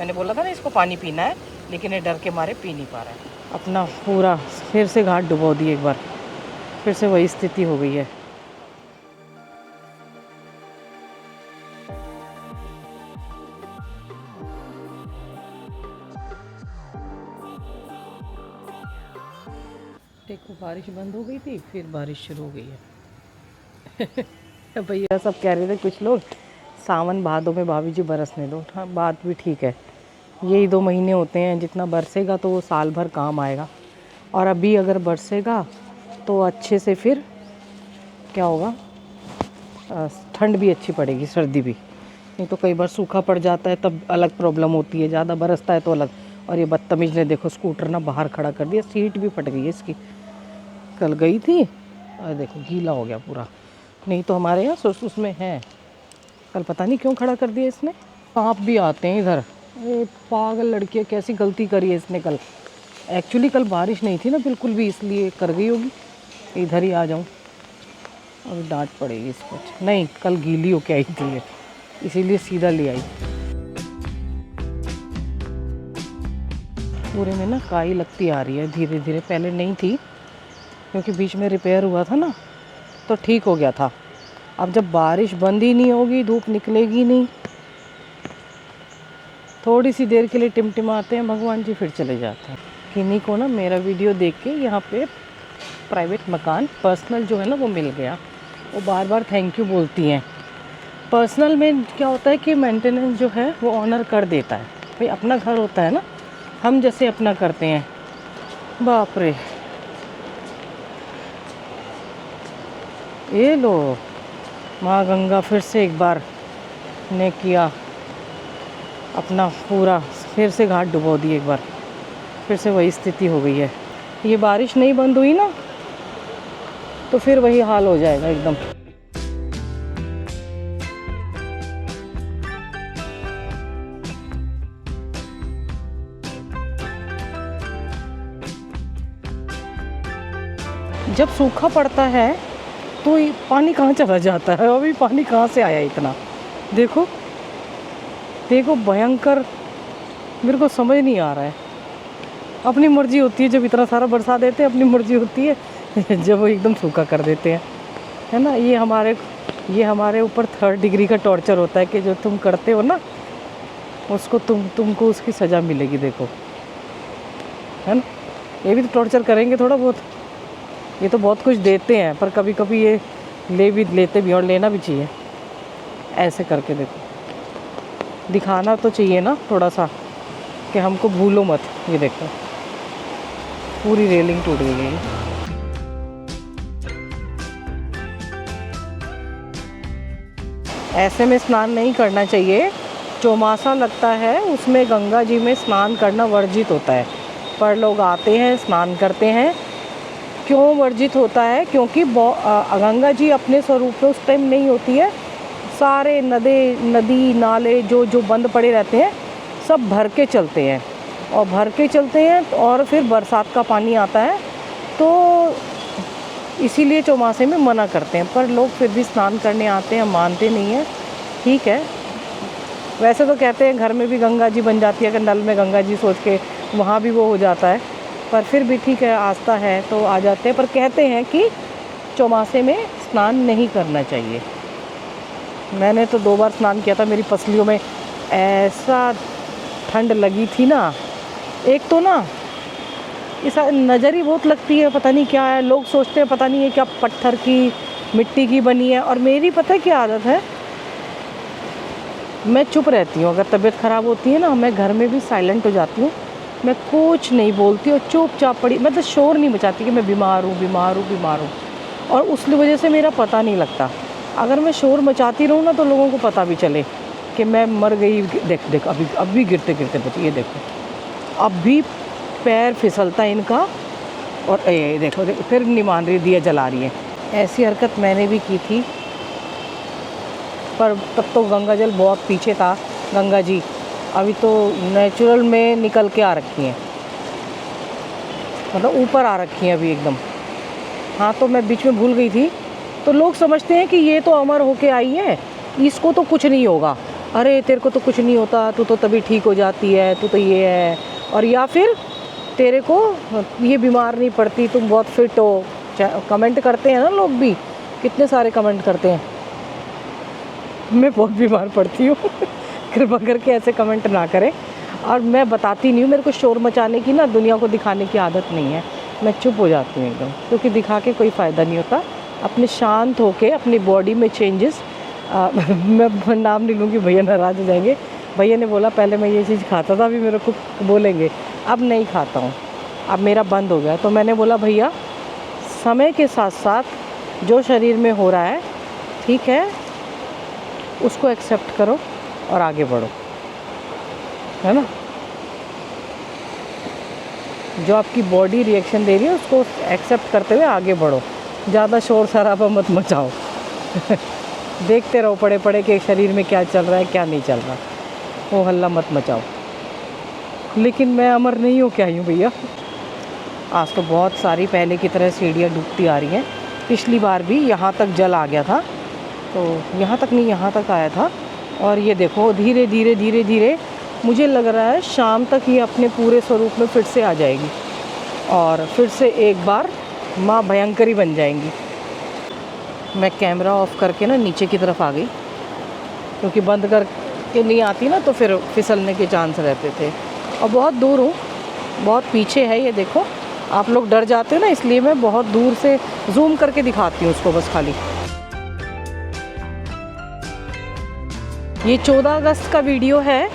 मैंने बोला था ना इसको पानी पीना है, लेकिन ये डर के मारे पी नहीं पा रहा है। अपना पूरा फिर से घाट डुबो दिए एक बार, फिर से वही स्थिति हो गई है। देखो बारिश बंद हो गई थी, फिर बारिश शुरू हो गई है। भैया सब कह रहे थे कुछ लोग, सावन भादों में भाभी जी बरसने दो। हाँ, बात भी ठीक है। यही 2 महीने होते हैं, जितना बरसेगा तो वो साल भर काम आएगा। और अभी अगर बरसेगा तो अच्छे से फिर क्या होगा, ठंड भी अच्छी पड़ेगी, सर्दी भी। नहीं तो कई बार सूखा पड़ जाता है, तब अलग प्रॉब्लम होती है। ज़्यादा बरसता है तो अलग। और ये बदतमीज़ ने देखो स्कूटर ना बाहर खड़ा कर दिया, सीट भी फट गई है इसकी। कल गई थी और देखो गीला हो गया पूरा। नहीं तो हमारे यहाँ उसमें है, कल पता नहीं क्यों खड़ा कर दिया इसने। सांप भी आते हैं इधर। अरे पागल लड़की, कैसी गलती करी है इसने कल। एक्चुअली कल बारिश नहीं थी ना बिल्कुल भी, इसलिए कर गई होगी। इधर ही आ जाऊँ, अभी डांट पड़ेगी इस पर। नहीं, कल गीली होके आई थी ये, इसीलिए सीधा ले आई। पूरे में ना काई लगती आ रही है धीरे धीरे, पहले नहीं थी क्योंकि बीच में रिपेयर हुआ था ना, तो ठीक हो गया था। अब जब बारिश बंद ही नहीं होगी, धूप निकलेगी नहीं, थोड़ी सी देर के लिए टिमटिमाते हैं भगवान जी, फिर चले जाते हैं। किन्हीं को ना मेरा वीडियो देख के यहाँ पे प्राइवेट मकान पर्सनल जो है ना वो मिल गया। वो बार बार थैंक यू बोलती हैं। पर्सनल में क्या होता है कि मेंटेनेंस जो है वो ऑनर कर देता है। भाई अपना घर होता है ना, हम जैसे अपना करते हैं। बाप रे, ये लो, माँ गंगा फिर से एक बार ने किया अपना पूरा, फिर से घाट डुबो दिए एक बार, फिर से वही स्थिति हो गई है। ये बारिश नहीं बंद हुई ना तो फिर वही हाल हो जाएगा एकदम। जब सूखा पड़ता है तो ये पानी कहाँ चला जाता है, अभी पानी कहाँ से आया इतना। देखो देखो भयंकर, मेरे को समझ नहीं आ रहा है। अपनी मर्जी होती है, जब इतना सारा बरसा देते हैं अपनी मर्जी होती है। जब वो एकदम सूखा कर देते हैं, है ना। ये हमारे ऊपर 3rd डिग्री का टॉर्चर होता है कि जो तुम करते हो ना उसको तुमको उसकी सज़ा मिलेगी। देखो, है ना। ये भी तो टॉर्चर करेंगे थोड़ा बहुत। ये तो बहुत कुछ देते हैं, पर कभी कभी ये लेते भी, और लेना भी चाहिए। ऐसे करके देखो, दिखाना तो चाहिए ना थोड़ा सा कि हमको भूलो मत। ये देखो पूरी रेलिंग टूट गई है। ऐसे में स्नान नहीं करना चाहिए। चौमासा लगता है उसमें गंगा जी में स्नान करना वर्जित होता है, पर लोग आते हैं स्नान करते हैं। क्यों वर्जित होता है? क्योंकि गंगा जी अपने स्वरूप में उस टाइम नहीं होती है। सारे नदी नाले जो बंद पड़े रहते हैं सब भर के चलते हैं, और फिर बरसात का पानी आता है, तो इसीलिए चौमासे में मना करते हैं। पर लोग फिर भी स्नान करने आते हैं, मानते नहीं हैं। ठीक है, वैसे तो कहते हैं घर में भी गंगा जी बन जाती है, अगर नल में गंगा जी सोच के वहाँ भी वो हो जाता है। पर फिर भी ठीक है, आस्था है तो आ जाते हैं। पर कहते हैं कि चौमासे में स्नान नहीं करना चाहिए। मैंने तो 2 बार स्नान किया था, मेरी पसलियों में ऐसा ठंड लगी थी ना। एक तो ना इस नज़र ही बहुत लगती है, पता नहीं क्या है। लोग सोचते हैं पता नहीं है क्या, पत्थर की मिट्टी की बनी है। और मेरी पता है क्या आदत है, मैं चुप रहती हूँ। अगर तबीयत ख़राब होती है ना, मैं घर में भी साइलेंट हो जाती हूँ। मैं कुछ नहीं बोलती और चुपचाप पड़ी, मतलब शोर नहीं मचाती कि मैं बीमार हूँ। और उस वजह से मेरा पता नहीं लगता। अगर मैं शोर मचाती रहूँ ना तो लोगों को पता भी चले कि मैं मर गई। देख अभी गिरते बची, ये देखो अब भी पैर फिसलता है इनका। और ये देखो फिर नहीं मान रही, दिया जला रही है। ऐसी हरकत मैंने भी की थी, पर तब तो गंगा जल बहुत पीछे था। गंगा जी अभी तो नेचुरल में निकल के आ रखी हैं, मतलब ऊपर आ रखी हैं अभी एकदम। हाँ, तो मैं बीच में भूल गई थी। तो लोग समझते हैं कि ये तो अमर होके आई है, इसको तो कुछ नहीं होगा। अरे तेरे को तो कुछ नहीं होता, तू तो तभी ठीक हो जाती है, तू तो ये है, और या फिर तेरे को ये बीमार नहीं पड़ती, तुम बहुत फिट हो। कमेंट करते हैं ना लोग भी, कितने सारे कमेंट करते हैं। मैं बहुत बीमार पड़ती हूँ कृपा करके ऐसे कमेंट ना करें। और मैं बताती नहीं हूँ, मेरे को शोर मचाने की ना, दुनिया को दिखाने की आदत नहीं है। मैं चुप हो जाती हूँ एकदम, क्योंकि दिखा के कोई फ़ायदा नहीं होता। अपने शांत होके अपनी बॉडी में चेंजेस मैं नाम नहीं लूँगी, भैया नाराज़ हो जाएंगे। भैया ने बोला पहले मैं ये चीज़ खाता था, अभी मेरे को बोलेंगे, अब नहीं खाता हूँ, अब मेरा बंद हो गया। तो मैंने बोला भैया समय के साथ साथ जो शरीर में हो रहा है ठीक है, उसको एक्सेप्ट करो और आगे बढ़ो, है ना। जो आपकी बॉडी रिएक्शन दे रही है उसको एक्सेप्ट करते हुए आगे बढ़ो, ज़्यादा शोर शराबा मत मचाओ देखते रहो पड़े पड़े कि शरीर में क्या चल रहा है क्या नहीं चल रहा, वो हल्ला मत मचाओ। लेकिन मैं अमर नहीं हूँ, क्या यूँ भैया। आज तो बहुत सारी पहले की तरह सीढ़ियाँ डूबती आ रही हैं। पिछली बार भी यहाँ तक जल आ गया था, तो यहाँ तक नहीं, यहाँ तक आया था। और ये देखो धीरे धीरे धीरे धीरे मुझे लग रहा है शाम तक ये अपने पूरे स्वरूप में फिर से आ जाएगी, और फिर से एक बार माँ भयंकरी बन जाएंगी। मैं कैमरा ऑफ करके ना नीचे की तरफ आ गई, क्योंकि बंद करके नहीं आती ना तो फिर फिसलने के चांस रहते थे। और बहुत दूर हूँ, बहुत पीछे है, ये देखो। आप लोग डर जाते हो ना, इसलिए मैं बहुत दूर से जूम करके दिखाती हूँ उसको बस खाली। ये 14 अगस्त का वीडियो है।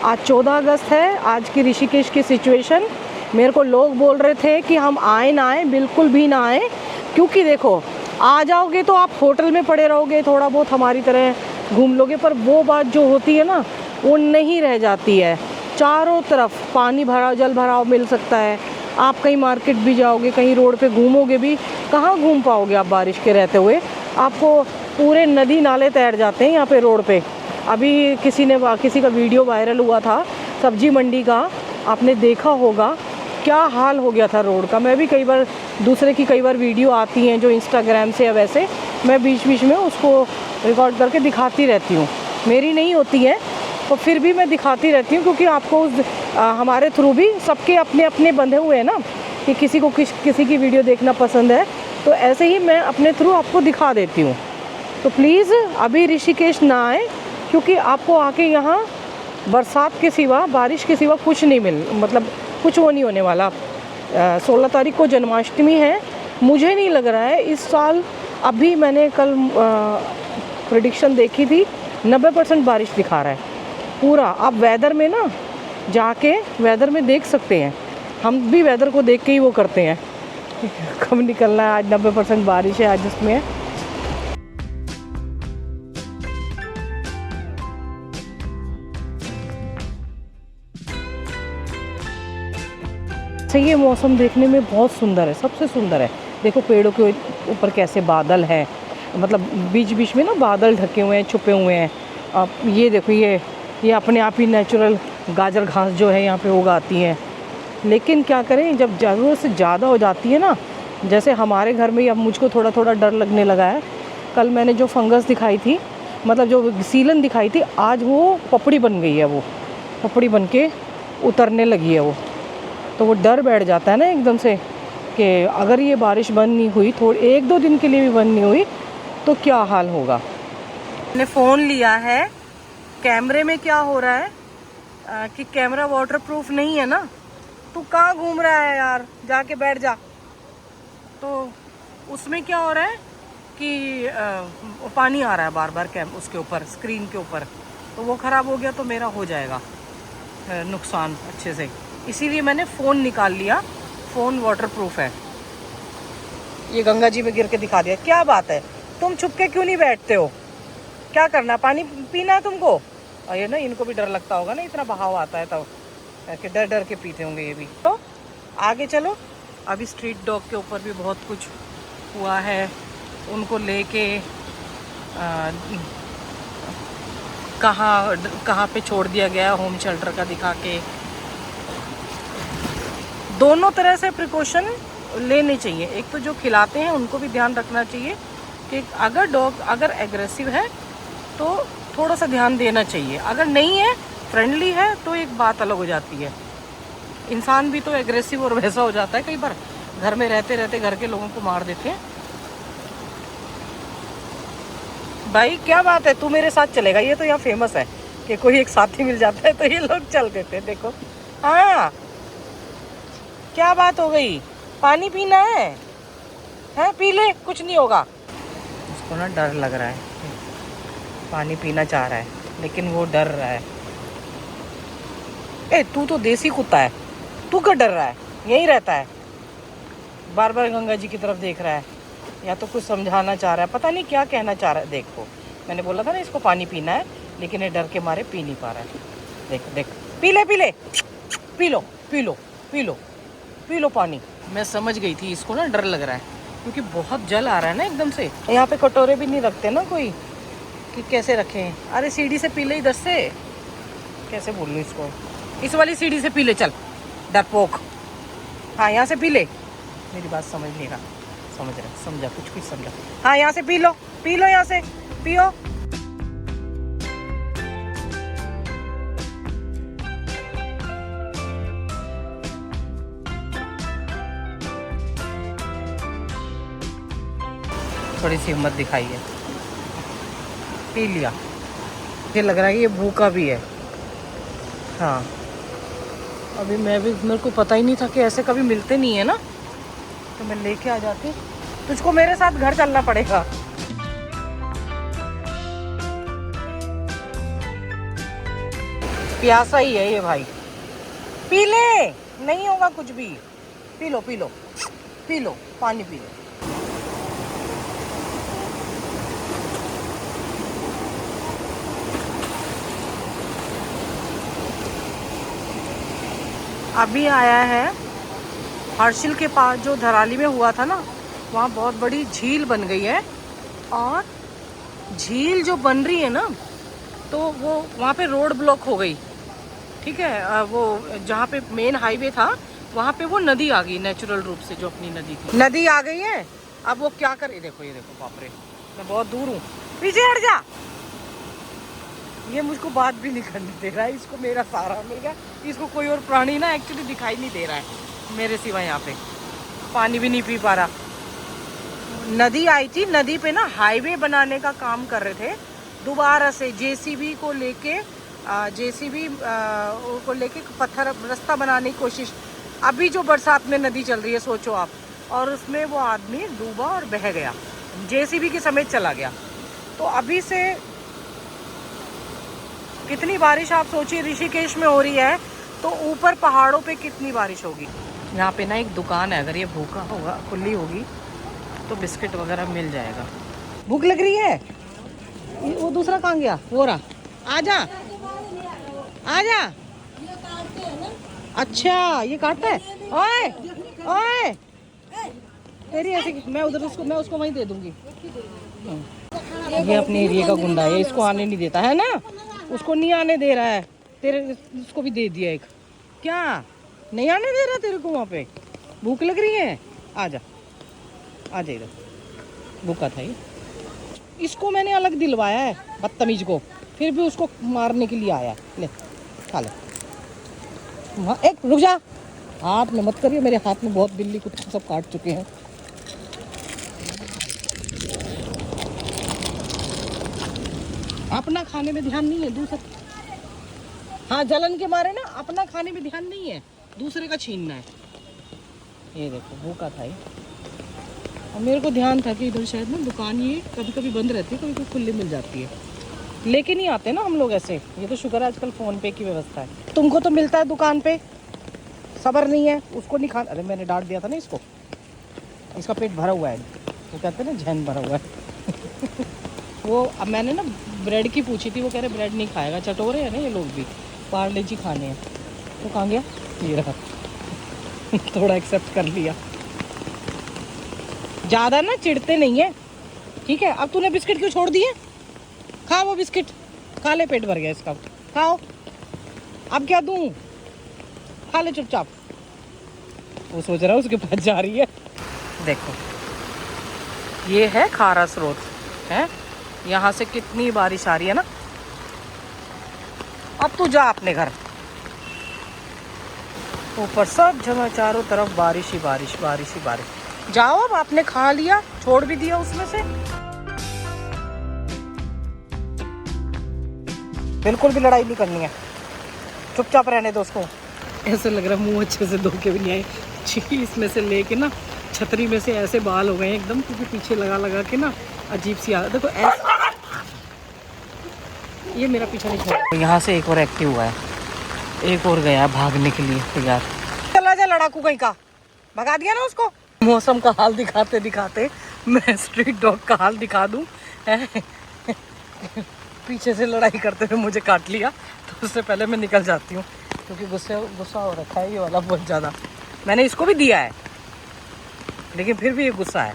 आज 14 अगस्त है, आज की ऋषिकेश की सिचुएशन। मेरे को लोग बोल रहे थे कि हम आए ना आए, बिल्कुल भी ना आए, क्योंकि देखो आ जाओगे तो आप होटल में पड़े रहोगे, थोड़ा बहुत हमारी तरह घूम लोगे, पर वो बात जो होती है ना वो नहीं रह जाती है। चारों तरफ पानी भरा, जल भराव मिल सकता है। आप कहीं मार्केट भी जाओगे, कहीं रोड पे घूमोगे भी, कहाँ घूम पाओगे आप बारिश के रहते हुए। आपको पूरे नदी नाले तैर जाते हैं यहाँ पे रोड पे। अभी किसी का वीडियो वायरल हुआ था सब्जी मंडी का, आपने देखा होगा क्या हाल हो गया था रोड का। मैं भी कई बार दूसरे की कई बार वीडियो आती हैं जो इंस्टाग्राम से या वैसे, मैं बीच बीच में उसको रिकॉर्ड करके दिखाती रहती हूँ। मेरी नहीं होती है तो फिर भी मैं दिखाती रहती हूँ, क्योंकि आपको हमारे थ्रू भी सबके अपने अपने बंधे हुए हैं ना, कि किसी को किसी की वीडियो देखना पसंद है, तो ऐसे ही मैं अपने थ्रू आपको दिखा देती हूँ। तो प्लीज़ अभी ऋषिकेश ना आए, क्योंकि आपको आके यहाँ बरसात के सिवा, बारिश के सिवा कुछ नहीं मतलब कुछ वो नहीं होने वाला। 16 तारीख को जन्माष्टमी है। मुझे नहीं लग रहा है इस साल, अभी मैंने कल प्रेडिक्शन देखी थी, 90% बारिश दिखा रहा है पूरा। आप वेदर में ना जाके वेदर में देख सकते हैं, हम भी वेदर को देख के ही वो करते हैं कब निकलना है। आज 90% बारिश है आज इसमें। ये मौसम देखने में बहुत सुंदर है, सबसे सुंदर है। देखो पेड़ों के ऊपर कैसे बादल हैं, मतलब बीच बीच में ना बादल ढके हुए हैं, छुपे हुए हैं। अब ये देखो, ये अपने आप ही नेचुरल गाजर घास जो है यहाँ पे उगाती हैं। लेकिन क्या करें, जब ज़रूरत से ज़्यादा हो जाती है ना, जैसे हमारे घर में अब मुझको थोड़ा थोड़ा डर लगने लगा है। कल मैंने जो फंगस दिखाई थी, मतलब जो सीलन दिखाई थी, आज वो पपड़ी बन गई है, वो पपड़ी बन के उतरने लगी है वो। तो वो डर बैठ जाता है ना एकदम से कि अगर ये बारिश बंद नहीं हुई, थोड़ी 1-2 दिन के लिए भी बंद नहीं हुई, तो क्या हाल होगा। मैंने फ़ोन लिया है, कैमरे में क्या हो रहा है कि कैमरा वाटरप्रूफ नहीं है ना। तू कहाँ घूम रहा है यार, जाके बैठ जा। तो उसमें क्या हो रहा है कि पानी आ रहा है बार बार उसके ऊपर, स्क्रीन के ऊपर, तो वो ख़राब हो गया तो मेरा हो जाएगा नुकसान अच्छे से। इसीलिए मैंने फ़ोन निकाल लिया, फ़ोन वाटरप्रूफ है। ये गंगा जी में गिर के दिखा दिया। क्या बात है, तुम छुप के क्यों नहीं बैठते हो? क्या करना, पानी पीना है तुमको? और ये ना, इनको भी डर लगता होगा ना, इतना बहाव आता है तब कि डर डर के पीते होंगे ये भी। तो आगे चलो। अभी स्ट्रीट डॉग के ऊपर भी बहुत कुछ हुआ है, उनको लेके कहाँ पे छोड़ दिया गया होम शेल्टर का दिखा के। दोनों तरह से प्रिकॉशन लेने चाहिए। एक तो जो खिलाते हैं उनको भी ध्यान रखना चाहिए कि अगर डॉग अगर एग्रेसिव है तो थोड़ा सा ध्यान देना चाहिए। अगर नहीं है, फ्रेंडली है, तो एक बात अलग हो जाती है। इंसान भी तो एग्रेसिव और वैसा हो जाता है कई बार, घर में रहते रहते घर के लोगों को मार देते हैं। भाई क्या बात है, तू मेरे साथ चलेगा? ये तो यहाँ फेमस है कि कोई एक साथी मिल जाता है तो ये लोग चल देते हैं। देखो, हाँ क्या बात हो गई, पानी पीना है? पी ले, कुछ नहीं होगा। उसको ना डर लग रहा है, पानी पीना चाह रहा है लेकिन वो डर रहा है। तू तो देसी कुत्ता है, तू क्यों डर रहा है? यहीं रहता है, बार बार गंगा जी की तरफ देख रहा है, या तो कुछ समझाना चाह रहा है, पता नहीं क्या कहना चाह रहा है। देखो, मैंने बोला था ना इसको पानी पीना है, लेकिन ये डर के मारे पी नहीं पा रहा है। देख देख, पी ले पी ले, P low P low P low P low पानी। मैं समझ गई थी इसको ना डर लग रहा है, क्योंकि बहुत जल आ रहा है ना एकदम से। यहाँ पे कटोरे भी नहीं रखते ना कोई, कि कैसे रखें। अरे सीढ़ी से पी ले, इधर से कैसे बोल लूँ इसको, इस वाली सीढ़ी से पी ले, चल डरपोक। हाँ यहाँ से पी ले, मेरी बात समझ नहीं रहा। समझ रहा, समझा, कुछ कुछ समझा। हाँ यहाँ से पी लो, पी लो, यहाँ से पियो। थोड़ी सी हिम्मत दिखाई है, पी लिया। मुझे लग रहा है कि ये भूखा भी है। हाँ, अभी मेरे को पता ही नहीं था कि ऐसे कभी मिलते नहीं है ना, तो मैं लेके आ जाती। तुझको मेरे साथ घर चलना पड़ेगा। प्यासा ही है ये भाई, पी ले, नहीं होगा कुछ भी। P low P low P low, पानी पी लो। अभी आया है हर्षिल के पास, जो धराली में हुआ था ना, वहाँ बहुत बड़ी झील बन गई है। और झील जो बन रही है ना, तो वो वहाँ पे रोड ब्लॉक हो गई। ठीक है, वो जहाँ पे मेन हाईवे था वहाँ पे वो नदी आ गई, नेचुरल रूप से जो अपनी नदी थी, नदी आ गई है। अब वो क्या करे, देखो ये देखो, बाप रे, मैं बहुत दूर हूँ, पीछे हट जा। ये मुझको बात भी नहीं करने दे रहा है, इसको मेरा सहारा मिल गया। इसको कोई और प्राणी ना एक्चुअली दिखाई नहीं दे रहा है मेरे सिवा। यहाँ पे पानी भी नहीं पी पा रहा। नदी आई थी, नदी पे ना हाईवे बनाने का काम कर रहे थे दोबारा से, जेसीबी को लेके पत्थर रास्ता बनाने की कोशिश। अभी जो बरसात में नदी चल रही है, सोचो आप, और उसमें वो आदमी डूबा और बह गया, जेसीबी के समेत चला गया। तो अभी से कितनी बारिश आप सोचिए, ऋषिकेश में हो रही है, तो ऊपर पहाड़ों पे कितनी बारिश होगी। यहाँ पे ना एक दुकान है, अगर ये भूखा होगा, खुली होगी, तो बिस्किट वगैरह मिल जाएगा। भूख लग रही है? वो दूसरा कहाँ गया? वो रहा, आजा आजा। अच्छा ये काटता है? ओए ओए, तेरी ऐसी, मैं उसको वहीं दे दूंगी। ये अपने एरिया का गुंडा है, इसको आने नहीं देता है ना, उसको नहीं आने दे रहा है। तेरे उसको भी दे दिया एक। क्या नहीं आने दे रहा तेरे को? वहाँ पे भूख लग रही है? आजा आजा इधर, भूखा था ये। इसको मैंने अलग दिलवाया है, बदतमीज को, फिर भी उसको मारने के लिए आया। ले खा ले। एक रुक जा, हाथ में मत करिए, मेरे हाथ में बहुत बिल्ली कुत्ते सब काट चुके हैं। अपना खाने में ध्यान नहीं है, दूसरा, हाँ जलन के मारे ना अपना खाने में ध्यान नहीं है, दूसरे का छीनना है। ये देखो भूखा था ये, और मेरे को ध्यान था कि इधर शायद ना दुकान ये कभी कभी बंद रहती है, कभी कभी खुली मिल जाती है, लेके नहीं आते ना हम लोग ऐसे। ये तो शुक्र है आजकल फ़ोन पे की व्यवस्था है। तुमको तो मिलता है दुकान पे, सब्र नहीं है, उसको नहीं खाना। अरे मैंने डांट दिया था ना इसको, इसका पेट भरा हुआ है, वो कहते हैं ना जहन भरा हुआ है। वो अब मैंने ना ब्रेड की पूछी थी, वो कह रहे ब्रेड नहीं खाएगा, चटोरे हैं ना ये लोग भी, पार्ले जी खाने हैं। तो कहाँ गया? ये रहा। थोड़ा एक्सेप्ट कर लिया, ज़्यादा ना चिढ़ते नहीं है, ठीक है। अब तूने बिस्किट क्यों छोड़ दिए? खा वो बिस्किट, खा ले, पेट भर गया इसका, खाओ। अब क्या दूँ? खा ले चुपचाप। वो सोच रहा है उसके पास जा रही है। देखो ये है खारा स्रोत है, यहाँ से कितनी बारिश आ रही है ना, अब तू जा अपने घर। ऊपर सब जगह चारों तरफ बारिश ही बारिश, बारिश ही बारिश। जाओ, अब आपने खा लिया, छोड़ भी दिया उसमें से। बिल्कुल भी लड़ाई नहीं करनी है, चुपचाप रहने दो उसको। ऐसे लग रहा है मुंह अच्छे से धो के भी नहीं आए। छी, इसमें से लेके ना छतरी में से ऐसे बाल हो गए एकदम, क्योंकि पीछे लगा लगा के ना अजीब सी आदत। देखो ऐसे, ये मेरा पीछा नहीं छोड़। यहाँ से एक और एक्टिव हुआ है, एक और गया भागने के लिए तैयार। चला जा लड़ाकू कहीं का, भगा दिया ना उसको। मौसम का हाल दिखाते दिखाते मैं स्ट्रीट डॉग का हाल दिखा दूँ। पीछे से लड़ाई करते हुए मुझे काट लिया, तो उससे पहले मैं निकल जाती हूँ, क्योंकि गुस्सा हो रखा है ये वाला बहुत ज़्यादा। मैंने इसको भी दिया है, लेकिन फिर भी ये गुस्सा है।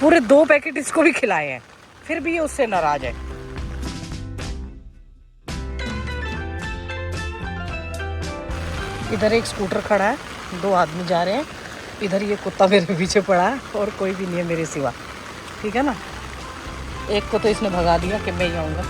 पूरे 2 पैकेट इसको भी खिलाए हैं, फिर भी ये उससे नाराज है। इधर एक स्कूटर खड़ा है, 2 आदमी जा रहे हैं। इधर ये कुत्ता मेरे पीछे पड़ा है, और कोई भी नहीं है मेरे सिवा, ठीक है ना। एक को तो इसने भगा दिया कि मैं ही आऊँगा।